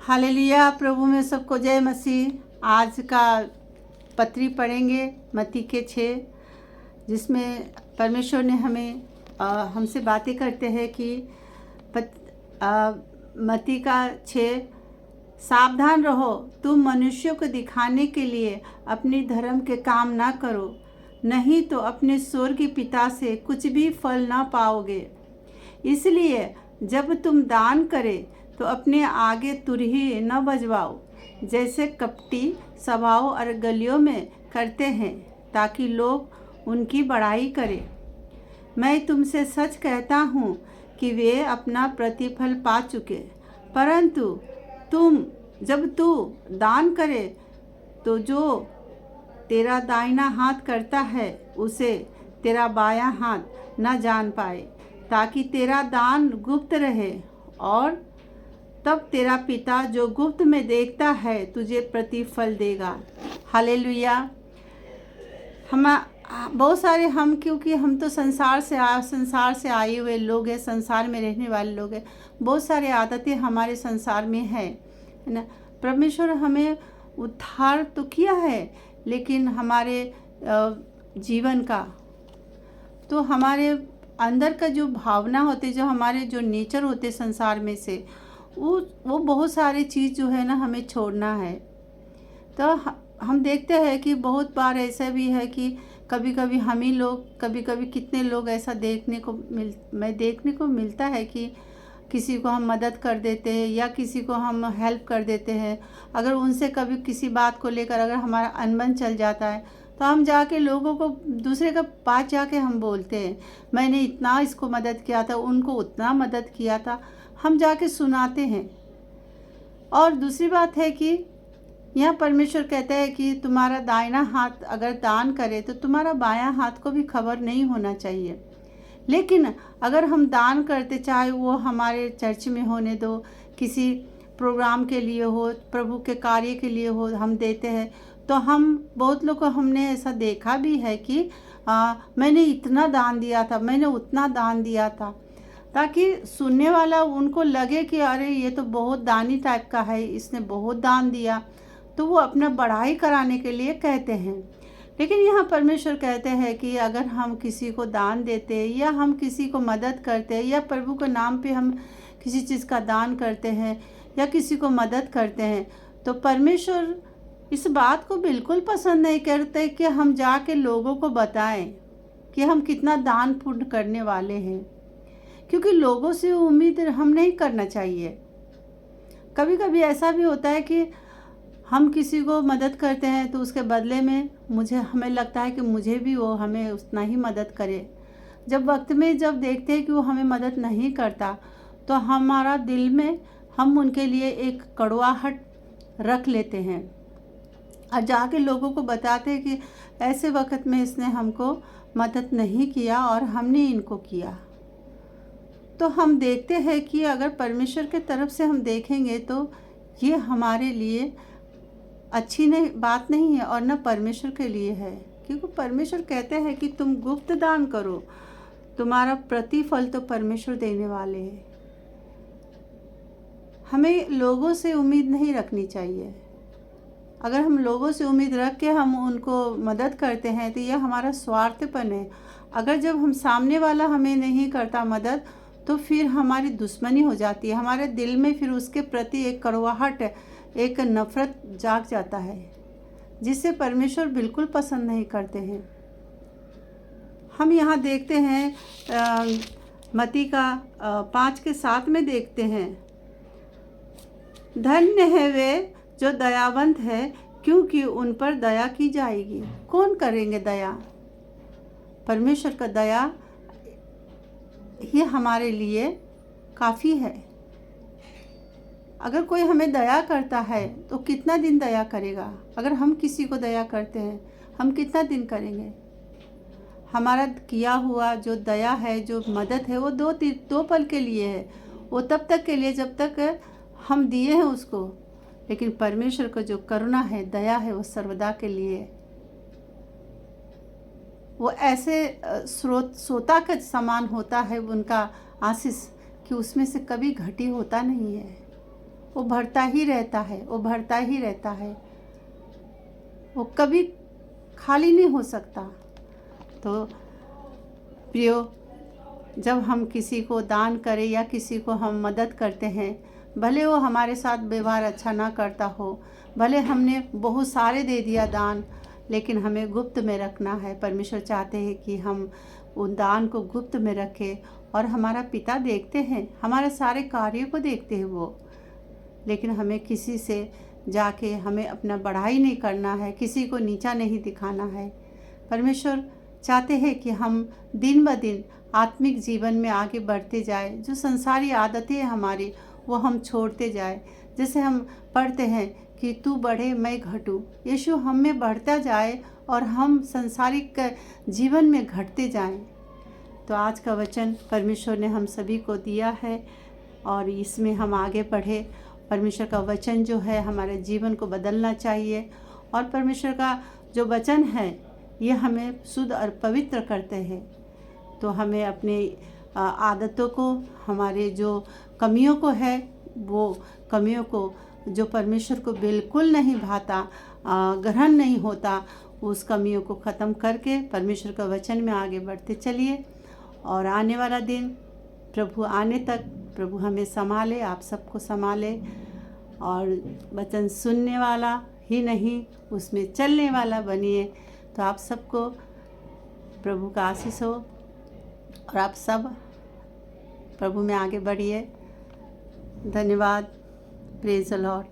Hallelujah. प्रभु में सबको जय मसीह। आज का पत्री पढ़ेंगे मत्ती के 6, जिसमें परमेश्वर ने हमसे बातें करते हैं कि मत्ती का 6, सावधान रहो, तुम मनुष्यों को दिखाने के लिए अपनी धर्म के काम ना करो, नहीं तो अपने स्वर्गीय पिता से कुछ भी फल ना पाओगे। इसलिए जब तुम दान करे तो अपने आगे तुरही न बजवाओ, जैसे कपटी सभाओं और गलियों में करते हैं, ताकि लोग उनकी बड़ाई करें। मैं तुमसे सच कहता हूँ कि वे अपना प्रतिफल पा चुके। परंतु जब तू दान करे तो जो तेरा दाहिना हाथ करता है उसे तेरा बायां हाथ न जान पाए, ताकि तेरा दान गुप्त रहे, और तब तेरा पिता जो गुप्त में देखता है तुझे प्रतिफल देगा। हालेलुया। बहुत सारे क्योंकि हम तो संसार से आए हुए लोग हैं, संसार में रहने वाले लोग हैं। बहुत सारे आदतें हमारे संसार में है ना। परमेश्वर हमें उद्धार तो किया है, लेकिन हमारे जीवन का, तो हमारे अंदर का जो भावना होते, जो हमारे जो नेचर होते संसार में से, वो बहुत सारी चीज़ जो है ना हमें छोड़ना है। तो हम देखते हैं कि बहुत बार ऐसा भी है कि कभी कभी कितने लोग ऐसा देखने को मिलता है कि किसी को हम मदद कर देते हैं या किसी को हम हेल्प कर देते हैं। अगर उनसे कभी किसी बात को लेकर अगर हमारा अनबन चल जाता है तो हम जाके लोगों को, दूसरे का पास जाके हम बोलते हैं, मैंने इतना इसको मदद किया था, उनको उतना मदद किया था, हम जाके सुनाते हैं। और दूसरी बात है कि यहाँ परमेश्वर कहता है कि तुम्हारा दाहिना हाथ अगर दान करे तो तुम्हारा बायां हाथ को भी खबर नहीं होना चाहिए। लेकिन अगर हम दान करते, चाहे वो हमारे चर्च में होने दो, किसी प्रोग्राम के लिए हो, प्रभु के कार्य के लिए हो, हम देते हैं, तो हम बहुत लोग को हमने ऐसा देखा भी है कि मैंने इतना दान दिया था, मैंने उतना दान दिया था, ताकि सुनने वाला उनको लगे कि अरे ये तो बहुत दानी टाइप का है, इसने बहुत दान दिया, तो वो अपना बढ़ाई कराने के लिए कहते हैं। लेकिन यहाँ परमेश्वर कहते हैं कि अगर हम किसी को दान देते हैं या हम किसी को मदद करते हैं या प्रभु के नाम पे हम किसी चीज़ का दान करते हैं या किसी को मदद करते हैं, तो परमेश्वर इस बात को बिल्कुल पसंद नहीं करते कि हम जाके लोगों को बताएं कि हम कितना दान पुण्य करने वाले हैं, क्योंकि लोगों से उम्मीद हम नहीं करना चाहिए। कभी कभी ऐसा भी होता है कि हम किसी को मदद करते हैं तो उसके बदले में हमें लगता है कि मुझे भी वो हमें उतना ही मदद करे। जब वक्त में जब देखते हैं कि वो हमें मदद नहीं करता, तो हमारा दिल में हम उनके लिए एक कड़वाहट रख लेते हैं और जाके लोगों को बताते हैं कि ऐसे वक्त में इसने हमको मदद नहीं किया और हमने इनको किया। तो हम देखते हैं कि अगर परमेश्वर के तरफ से हम देखेंगे तो ये हमारे लिए अच्छी बात नहीं है और न परमेश्वर के लिए है, क्योंकि परमेश्वर कहते हैं कि तुम गुप्त दान करो, तुम्हारा प्रतिफल तो परमेश्वर देने वाले हैं। हमें लोगों से उम्मीद नहीं रखनी चाहिए। अगर हम लोगों से उम्मीद रख के हम उनको मदद करते हैं तो यह हमारा स्वार्थपन है। अगर जब हम सामने वाला हमें नहीं करता मदद, तो फिर हमारी दुश्मनी हो जाती है, हमारे दिल में फिर उसके प्रति एक कड़वाहट, एक नफरत जाग जाता है, जिसे परमेश्वर बिल्कुल पसंद नहीं करते हैं। हम यहाँ देखते हैं मत्ती का 5:7 में देखते हैं, धन्य है वे जो दयावंत है, क्योंकि उन पर दया की जाएगी। कौन करेंगे दया? परमेश्वर का दया ये हमारे लिए काफ़ी है। अगर कोई हमें दया करता है तो कितना दिन दया करेगा? अगर हम किसी को दया करते हैं, हम कितना दिन करेंगे? हमारा किया हुआ जो दया है, जो मदद है, वो दो पल के लिए है, वो तब तक के लिए जब तक हम दिए हैं उसको। लेकिन परमेश्वर को जो करुणा है, दया है, वो सर्वदा के लिए। वो ऐसे सोता का समान होता है उनका आशीष, कि उसमें से कभी घटी होता नहीं है। वो बढ़ता ही रहता है, वो बढ़ता ही रहता है, वो कभी खाली नहीं हो सकता। तो प्रियो, जब हम किसी को दान करें या किसी को हम मदद करते हैं, भले वो हमारे साथ व्यवहार अच्छा ना करता हो, भले हमने बहुत सारे दे दिया दान, लेकिन हमें गुप्त में रखना है। परमेश्वर चाहते हैं कि हम उन दान को गुप्त में रखें, और हमारा पिता देखते हैं, हमारे सारे कार्यों को देखते हैं वो। लेकिन हमें किसी से जाके हमें अपना बढ़ाई नहीं करना है, किसी को नीचा नहीं दिखाना है। परमेश्वर चाहते हैं कि हम दिन ब दिन आत्मिक जीवन में आगे बढ़ते जाए। जो संसारी आदतें हैं हमारी, वो हम छोड़ते जाए। जैसे हम पढ़ते हैं कि तू बढ़े मैं घटूं, यीशु हम में बढ़ता जाए और हम संसारिक जीवन में घटते जाएं। तो आज का वचन परमेश्वर ने हम सभी को दिया है, और इसमें हम आगे बढ़े। परमेश्वर का वचन जो है हमारे जीवन को बदलना चाहिए, और परमेश्वर का जो वचन है ये हमें शुद्ध और पवित्र करते हैं। तो हमें अपने आदतों को, हमारे जो कमियों को है, वो कमियों को जो परमेश्वर को बिल्कुल नहीं भाता, ग्रहण नहीं होता, उस कमियों को ख़त्म करके परमेश्वर का वचन में आगे बढ़ते चलिए। और आने वाला दिन, प्रभु आने तक प्रभु हमें संभाले, आप सबको संभाले, और वचन सुनने वाला ही नहीं उसमें चलने वाला बनिए। तो आप सबको प्रभु का आशीष हो, और आप सब प्रभु में आगे बढ़िए। धन्यवाद। Praise the Lord.